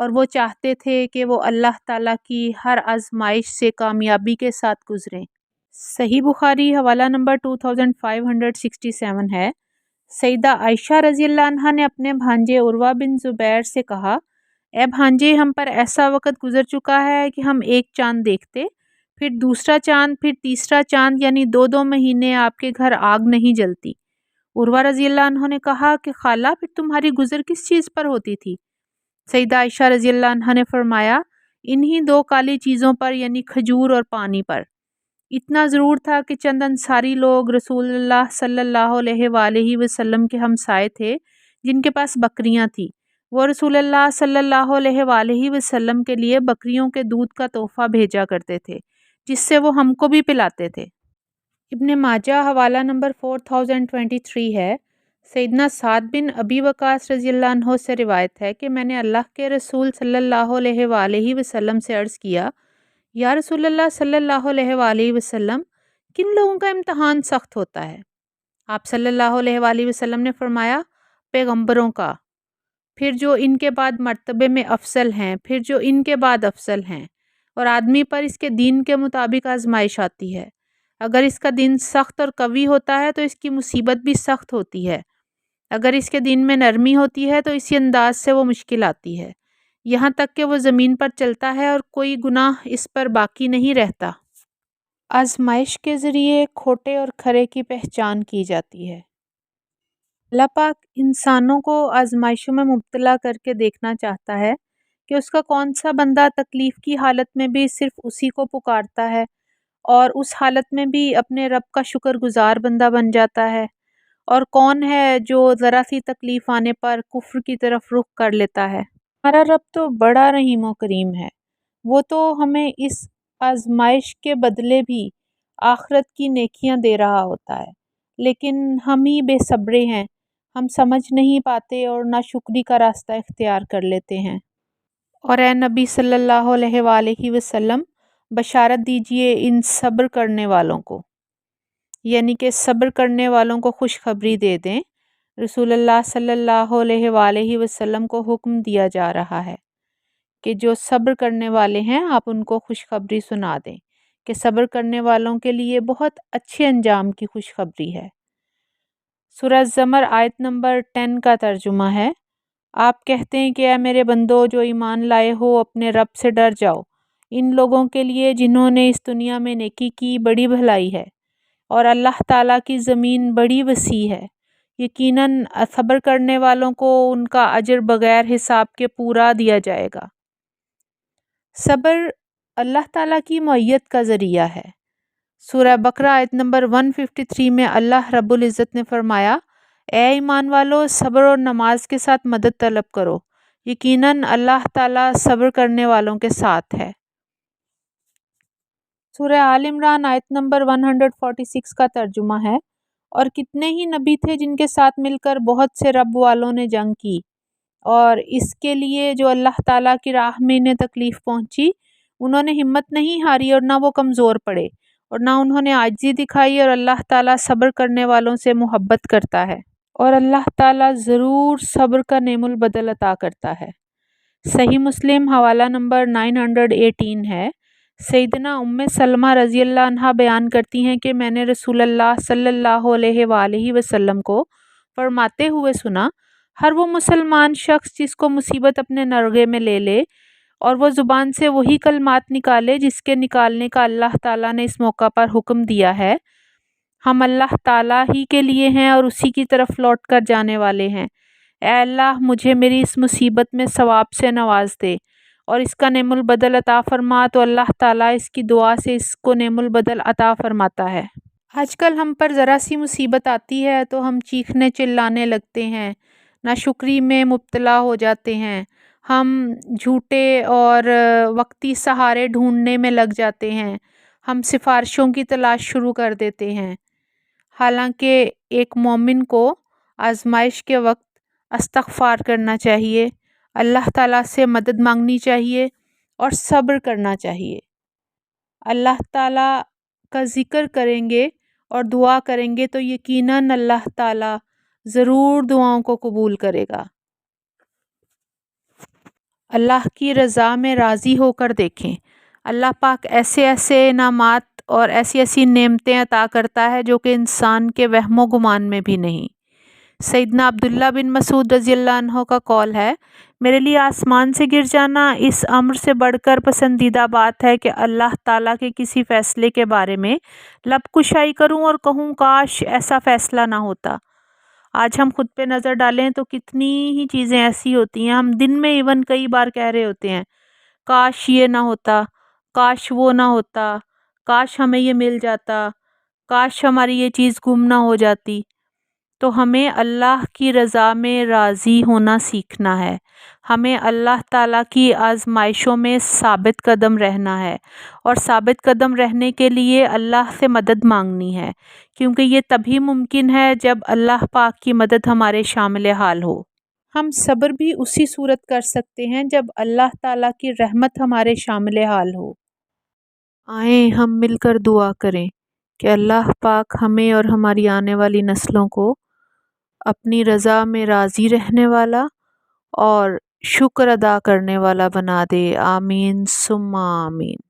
اور وہ چاہتے تھے کہ وہ اللہ تعالیٰ کی ہر آزمائش سے کامیابی کے ساتھ گزریں۔ صحیح بخاری حوالہ نمبر 2567 ہے۔ سیدہ عائشہ رضی اللہ عنہا نے اپنے بھانجے عروہ بن زبیر سے کہا، اے بھانجے، ہم پر ایسا وقت گزر چکا ہے کہ ہم ایک چاند دیکھتے، پھر دوسرا چاند، پھر تیسرا چاند، یعنی 2 مہینے آپ کے گھر آگ نہیں جلتی۔ عروہ رضی اللہ عنہ نے کہا کہ خالہ، پھر تمہاری گزر کس چیز پر ہوتی تھی؟ سیدہ عائشہ رضی اللہ عنہا نے فرمایا، انہی 2 کالی چیزوں پر، یعنی کھجور اور پانی پر۔ اتنا ضرور تھا کہ چند انصاری لوگ رسول اللہ صلی اللہ علیہ وآلہ وسلم کے ہمسائے تھے جن کے پاس بکریاں تھیں۔ وہ رسول اللہ صلی اللہ علیہ وآلہ وسلم کے لیے بکریوں کے دودھ کا تحفہ بھیجا کرتے تھے، جس سے وہ ہم کو بھی پلاتے تھے۔ ابن ماجہ حوالہ نمبر 4023 ہے۔ سیدنا سعد بن ابی وقاص رضی اللہ عنہ سے روایت ہے کہ میں نے اللہ کے رسول صلی اللہ علیہ وآلہ وسلم سے عرض کیا، یا رسول اللہ صلی اللہ علیہ وآلہ وسلم، کن لوگوں کا امتحان سخت ہوتا ہے؟ آپ صلی اللہ علیہ وآلہ وسلم نے فرمایا، پیغمبروں کا، پھر جو ان کے بعد مرتبے میں افضل ہیں، پھر جو ان کے بعد افضل ہیں، اور آدمی پر اس کے دین کے مطابق آزمائش آتی ہے۔ اگر اس کا دین سخت اور قوی ہوتا ہے تو اس کی مصیبت بھی سخت ہوتی ہے، اگر اس کے دین میں نرمی ہوتی ہے تو اسی انداز سے وہ مشکل آتی ہے، یہاں تک کہ وہ زمین پر چلتا ہے اور کوئی گناہ اس پر باقی نہیں رہتا۔ آزمائش کے ذریعے کھوٹے اور کھرے کی پہچان کی جاتی ہے۔ اللہ پاک انسانوں کو آزمائشوں میں مبتلا کر کے دیکھنا چاہتا ہے کہ اس کا کون سا بندہ تکلیف کی حالت میں بھی صرف اسی کو پکارتا ہے اور اس حالت میں بھی اپنے رب کا شکر گزار بندہ بن جاتا ہے، اور کون ہے جو ذرا سی تکلیف آنے پر کفر کی طرف رخ کر لیتا ہے۔ ہمارا رب تو بڑا رحیم و کریم ہے، وہ تو ہمیں اس آزمائش کے بدلے بھی آخرت کی نیکیاں دے رہا ہوتا ہے، لیکن ہم ہی بے صبرے ہیں، ہم سمجھ نہیں پاتے اور ناشکری کا راستہ اختیار کر لیتے ہیں۔ اور اے نبی صلی اللہ علیہ وآلہ وسلم، بشارت دیجئے ان صبر کرنے والوں کو، یعنی کہ صبر کرنے والوں کو خوشخبری دے دیں۔ رسول اللہ صلی اللہ علیہ وآلہ وسلم کو حکم دیا جا رہا ہے کہ جو صبر کرنے والے ہیں آپ ان کو خوشخبری سنا دیں کہ صبر کرنے والوں کے لیے بہت اچھے انجام کی خوشخبری ہے۔ سورہ زمر آیت نمبر 10 کا ترجمہ ہے، آپ کہتے ہیں کہ اے میرے بندو جو ایمان لائے ہو، اپنے رب سے ڈر جاؤ۔ ان لوگوں کے لیے جنہوں نے اس دنیا میں نیکی کی بڑی بھلائی ہے، اور اللہ تعالیٰ کی زمین بڑی وسیع ہے۔ یقیناً صبر کرنے والوں کو ان کا اجر بغیر حساب کے پورا دیا جائے گا۔ صبر اللہ تعالیٰ کی معیت کا ذریعہ ہے۔ سورہ بقرہ آیت نمبر 153 میں اللہ رب العزت نے فرمایا، اے ایمان والو، صبر اور نماز کے ساتھ مدد طلب کرو، یقیناً اللہ تعالیٰ صبر کرنے والوں کے ساتھ ہے۔ سورہ آل عمران آیت نمبر 146 کا ترجمہ ہے، اور کتنے ہی نبی تھے جن کے ساتھ مل کر بہت سے رب والوں نے جنگ کی، اور اس کے لیے جو اللہ تعالیٰ کی راہ میں انہیں تکلیف پہنچی، انہوں نے ہمت نہیں ہاری اور نہ وہ کمزور پڑے، اور نہ انہوں نے عاجزی دکھائی، اور اللہ تعالیٰ صبر کرنے والوں سے محبت کرتا ہے، اور اللہ تعالیٰ ضرور صبر کا نعم البدل عطا کرتا ہے۔ صحیح مسلم حوالہ نمبر 918 ہے۔ سیدنا ام سلمہ رضی اللہ عنہا بیان کرتی ہیں کہ میں نے رسول اللہ صلی اللہ علیہ وآلہ وسلم کو فرماتے ہوئے سنا، ہر وہ مسلمان شخص جس کو مصیبت اپنے نرغے میں لے لے اور وہ زبان سے وہی کلمات نکالے جس کے نکالنے کا اللہ تعالیٰ نے اس موقع پر حکم دیا ہے، ہم اللہ تعالیٰ ہی کے لیے ہیں اور اسی کی طرف لوٹ کر جانے والے ہیں، اے اللہ مجھے میری اس مصیبت میں ثواب سے نواز دے اور اس کا نعم البدل عطا فرما، تو اللہ تعالیٰ اس کی دعا سے اس کو نعم البدل عطا فرماتا ہے۔ آج کل ہم پر ذرا سی مصیبت آتی ہے تو ہم چیخنے چلانے لگتے ہیں، ناشکری میں مبتلا ہو جاتے ہیں، ہم جھوٹے اور وقتی سہارے ڈھونڈنے میں لگ جاتے ہیں، ہم سفارشوں کی تلاش شروع کر دیتے ہیں، حالانکہ ایک مومن کو آزمائش کے وقت استغفار کرنا چاہیے، اللہ تعالیٰ سے مدد مانگنی چاہیے اور صبر کرنا چاہیے۔ اللہ تعالیٰ کا ذکر کریں گے اور دعا کریں گے تو یقیناً اللہ تعالیٰ ضرور دعاؤں کو قبول کرے گا۔ اللہ کی رضا میں راضی ہو کر دیکھیں۔ اللہ پاک ایسے ایسے انعامات اور ایسی ایسی نعمتیں عطا کرتا ہے جو کہ انسان کے وہم و گمان میں بھی نہیں۔ سیدنا عبداللہ بن مسعود رضی اللہ عنہ کا قول ہے، میرے لیے آسمان سے گر جانا اس امر سے بڑھ کر پسندیدہ بات ہے کہ اللہ تعالیٰ کے کسی فیصلے کے بارے میں لب کشائی کروں اور کہوں کاش ایسا فیصلہ نہ ہوتا۔ آج ہم خود پہ نظر ڈالیں تو کتنی ہی چیزیں ایسی ہوتی ہیں، ہم دن میں ایون کئی بار کہہ رہے ہوتے ہیں کاش یہ نہ ہوتا، کاش وہ نہ ہوتا، کاش ہمیں یہ مل جاتا، کاش ہماری یہ چیز گم نہ ہو جاتی۔ تو ہمیں اللہ کی رضا میں راضی ہونا سیکھنا ہے، ہمیں اللہ تعالیٰ کی آزمائشوں میں ثابت قدم رہنا ہے، اور ثابت قدم رہنے کے لیے اللہ سے مدد مانگنی ہے، کیونکہ یہ تبھی ممکن ہے جب اللہ پاک کی مدد ہمارے شامل حال ہو۔ ہم صبر بھی اسی صورت کر سکتے ہیں جب اللہ تعالیٰ کی رحمت ہمارے شامل حال ہو۔ آئیں ہم مل کر دعا کریں کہ اللہ پاک ہمیں اور ہماری آنے والی نسلوں کو اپنی رضا میں راضی رہنے والا اور شکر ادا کرنے والا بنا دے۔ آمین ثم آمین۔